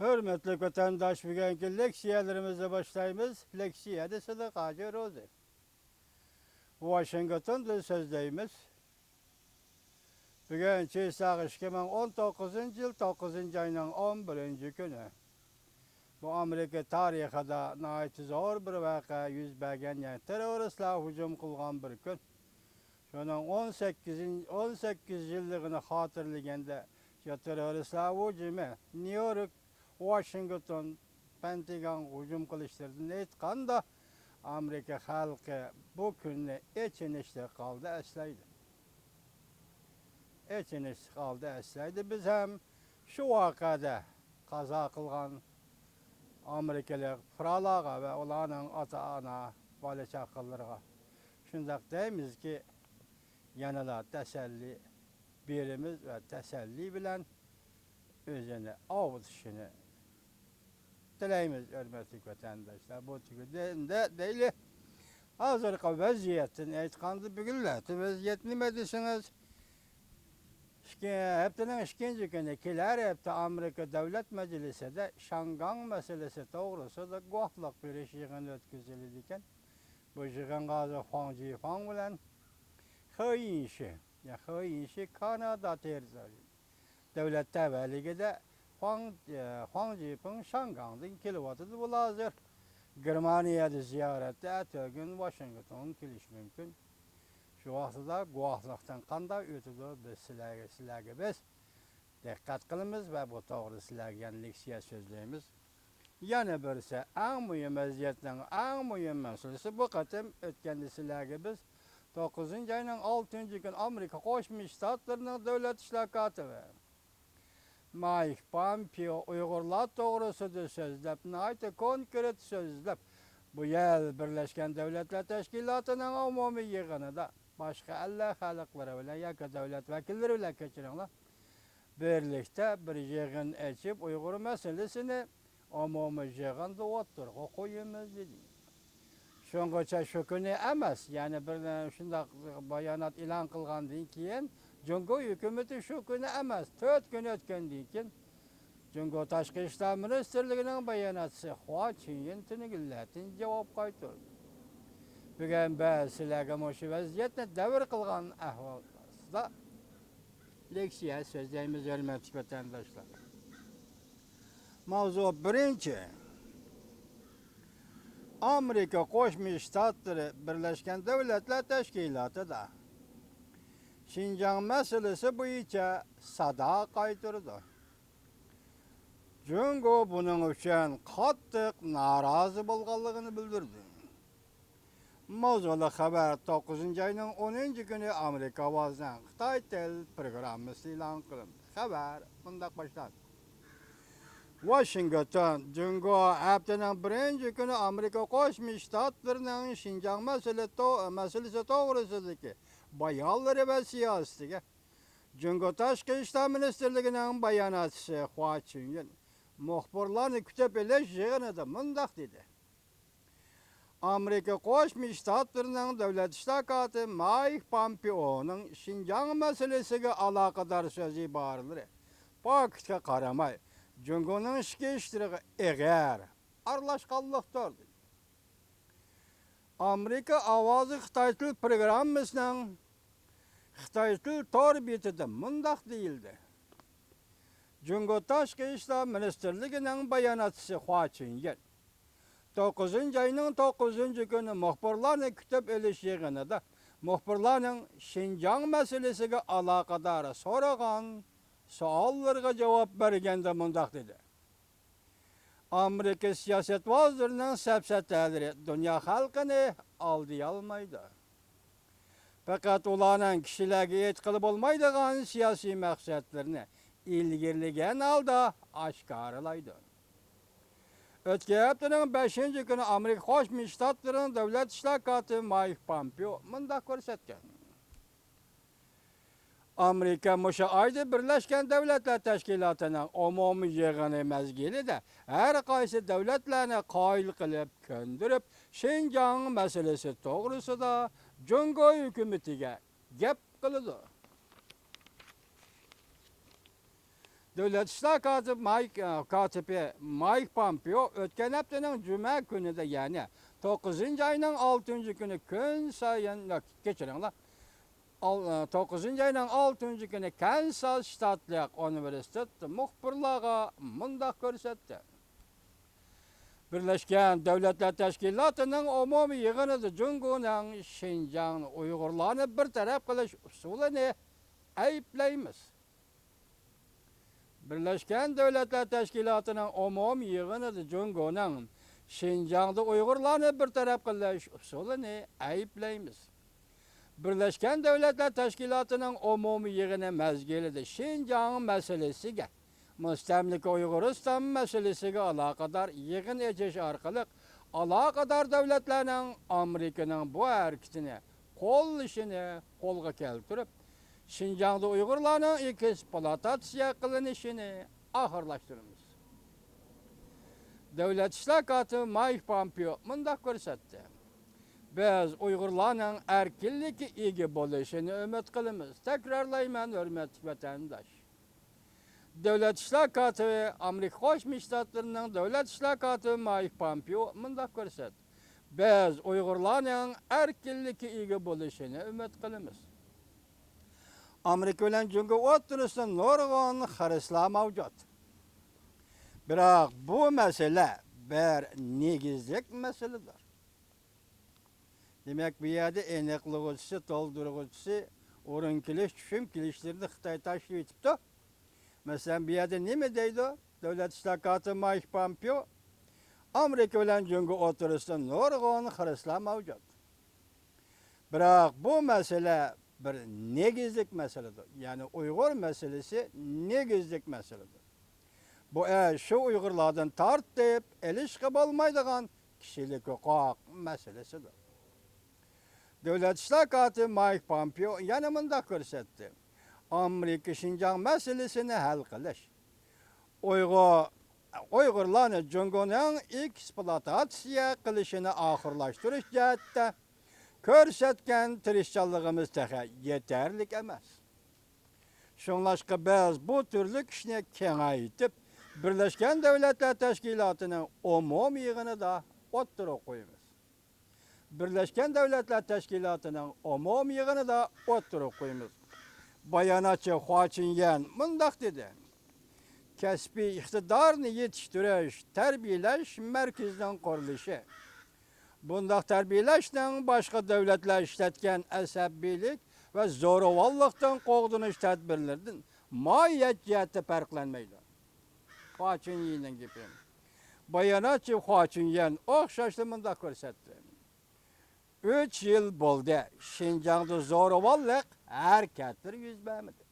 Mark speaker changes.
Speaker 1: Hürmetli vatandaş, bugünkü leksiyalarımıza başlayımız. Leksiyada Sıdıkacı Rozi. Washington'da sözdeyimiz. Bugün Çiğsaq 2019 yıl 9. ayının 11. günü. Bu Amerika tarixida nəhayət zor bir vaka yüz bergen, yani teröristler hücum kılgan bir gün. Şunun 18 yıllığını hatırlayanda teröristler hücumu New York, Washington, Pentagon hücum kılıştırdığını aytqanda Amerika halkı bu günü içinişte kaldı eslaydı. İçinişte kaldı eslaydı. Biz hem şu vakada kaza kılgan Amerikalı fıralağa ve olanın ata-ana, bala çakıllarına şundak deyimiz ki yanıla teselli birimiz ve teselli bilen özünü avutuşunu dileyimiz hürmetli vatandaşlar. Bu tükürde değil. Hazırki vaziyetin aytqandı bugünlerde vaziyetini mi desiniz? Heptinin ikinci günü kiler hepte Amerika Devlet Meclisi'de Şangan meselesi doğrusu da guaflık bir işiğini ötküzülürken bu işiğin gazı Huang Jifang bilen Hıyinşi Kanada terzali. Devlet teveligi de Huang Jifang Şangan'dan kilovatı bu lazır. Germaniyada ziyarette ertesi Washington'un kiliş mümkün. Şu vaxtıda guahlıqdan qanda ötüdü biz sizlərə biz dikkat qılımız ve bu doğru sizlərə leksiya sözləyimiz. Yana birisi en mühim vəziyyətlərin en mühim məsulesi bu qatım ötkəndə sizlərə biz 9. ayının 6. gün Amerika Qoşmuş Ştatlarının devlet işlakatı ve Mike Pompeo Uygurlar doğrusu da sözləb, nəhayət konkret sözləb. Bu yıl Birleşken Devletler Teşkilatı'nın umumi yığınında başka Allah halkları bilen yaka devlet vekilleri bilen geçirenler birlikte bir yığın açıp Uygur meselesini umumi yığında oturuğa koyumuz dedi. Şungacha şu günü emas, yani bir şunda bayanat ilan kılgandan keyin Cumhur hükümeti şu günü emas, 4 gün ötkendan keyin Cumhur Taşqi İşler Ministerliğinin bayanatçısı Hua Chunyin'in illetin cevap kaytırdı. Bugün ben sizlerge moşu vaziyetine devir kılgan ahvalda leksiya sözlerimiz hürmetli vatandaşlar. Mavzu birinci. Amerika Qoşmuş Ştatları Birleşken Devletler Teşkilatı da Şinjan meselesi boyunca sada kaytırdı. Cumhur bunun için qattiq narazı bolğanlığını bildirdi. Mavzulu haber 9. ayının 10. günü Amerika vazdan Xitay tel programı ilan kılındı. Haber bundak başladı. Washington, Cumhur haftanın 1. günü Amerika Qoşmuş Ştatlarının Şinjan meselesi doğrusudaki bayanları ve siyaseti Cumhur Taşqi İşler Ministerliğinin bayanatçısı Hua Chunying muhbirlarını kütüp eleş yığınıda mındak dedi. Amerika Qoşmuş Ştatlarının devlet işlakatı Mike Pompeo'nun Şinjan meselesiyle alakadar sözü ibarələri Paket'e qaramay, Cumhur'un işki iştiriği eğer arlaşqallıqdırdı. Amerika avazı Xitay Til programımızın Xitay Til torbiyetinde mındak değildi. Cumhur Taşqi İşler Ministerliğinin bayanatçısı Hua Chunying 9. ayının 9. günü muhbirlarını kütüp eliş yığınıda muhbirlarının Şinjan meselesiyle alakadar soragan suallarına cevap bergende mındak dedi. Amerika siyaset vazirinin sepsetleri dünya halkını aldı almaydı. Fakat ulanın kişilerge etkili olmaydıgan siyasi məqsədlərini ilgirligen alda aşkarılaydı. Ötki haftanın 5. günü Amerika Qoşmuş Ştatlarının devlet işlakatı Mike Pompeo mındak görsetken. Amerika muşa ayda Birleşken Devletler Teşkilatı'nın umumi yığını mezgili de her kaysi devletlerine qayıl kılıp köndürüp Şinjan meselesi doğrusu da Cumhur hükümetiga gep kılıdı. Devlet İşler Katibi Mike Pompeo ötken haftanın Cuma günü de yani 9. ayının 6. günü gün sayın geçirin 9. ayının 6. günü Kansas Ştatlık Üniversitesi muhbirliğe mundaq görsetdi. Birleşken Devletler Teşkilatı'nın umumi yığınıdır Cungu'nun Şincan Uygurlarını bir taraf kılış usulünü ayıplayımız. Birleşken Devletler Teşkilatı'nın umumi yığınıdır Cungu'nun Şincan'da Uygurlarını bir taraf kılış usulünü ayıplayımız. Birleşken Devletler Teşkilatı'nın umumi yığını mezgilidir Şincan meselesiga. Müstemlik Uyguristan meselesiga alakadar yığın etiş arkalık alakadar devletlerinin Amerika'nın bu hareketini kol işini kolga keltirip Şincan'da Uygurlarının eksploatasiya kılınışını ahırlaştırımız. Devlet İşler Katibi Mike Pompeo mundaq görsetdi. Biz Uygurlarının erkinlik igi buluşunu ümit kılımız. Tekrarlayman hürmetli vatandaş. Devlet İşler Katibi Amerika Birleşik Devletleri'nin Devlet İşler Katibi Mike Pompeo mundaq görsetdi. Biz Uygurlarının erkinlik igi buluşunu ümit kılımız. Amerika bilen Cungu o'rtasida nurg'un xarishlar mavjud. Biroq bu mesele bir negizlik meseledir. Demek bu yerda aniqlovchisi, to'ldiruvchisi, o'rin kelish, tushum kelishlarni Xitoy tashkil etibdi. Masalan, bu yerda nima deydi? Davlat ishlar katibi Mike Pompeo Amerika bilan Cungu o'rtasida nurg'un xarishlar mavjud. Biroq bu mesele bir negizlik meseledir. Yani Uygur meselesi negizlik meseledir. Bu şu Uygurlardan tartib, ilişki olmaydigan kişilik hukuk meselesidir. Devlet İşler Katibi Mike Pompeo yana mundaq ko'rsatdi. Amerika Şinjan meselesini hal qilish. Uygurlarni Junguning eksploatatsiya qilishini oxirlashtirish jihatda ko'rsatgan tirishchanligimiz teha yeterlik emas. Şunlaşqa biz bu türlü ishni kengaytib, Birleşken Devletler Teşkilatı'nın umum yığınida o'ttirib qo'yamiz. Birleşken Devletler Teşkilatı'nın umum yığınida o'ttirib qo'yamiz. Bayanatçı Hua Chunyuan mundaq dedi. Kasbiy iqtidarni yetiştirish, tarbiyalash markazining qurilishi. Bundaq tarbiyalashning boshqa davlatlar ishlatgan asabiylik va zo'ravonlikdan qo'g'dinish tadbirlaridan mohiyat jihati farqlanmaydi. Hua Chunyuanning gapi. Bayanatçı Hua Chunyuan o'xshashli mundaq ko'rsatdi. 3 yil bo'ldi Şinjan'da zo'ravonlik harakatlar yuz bermadi.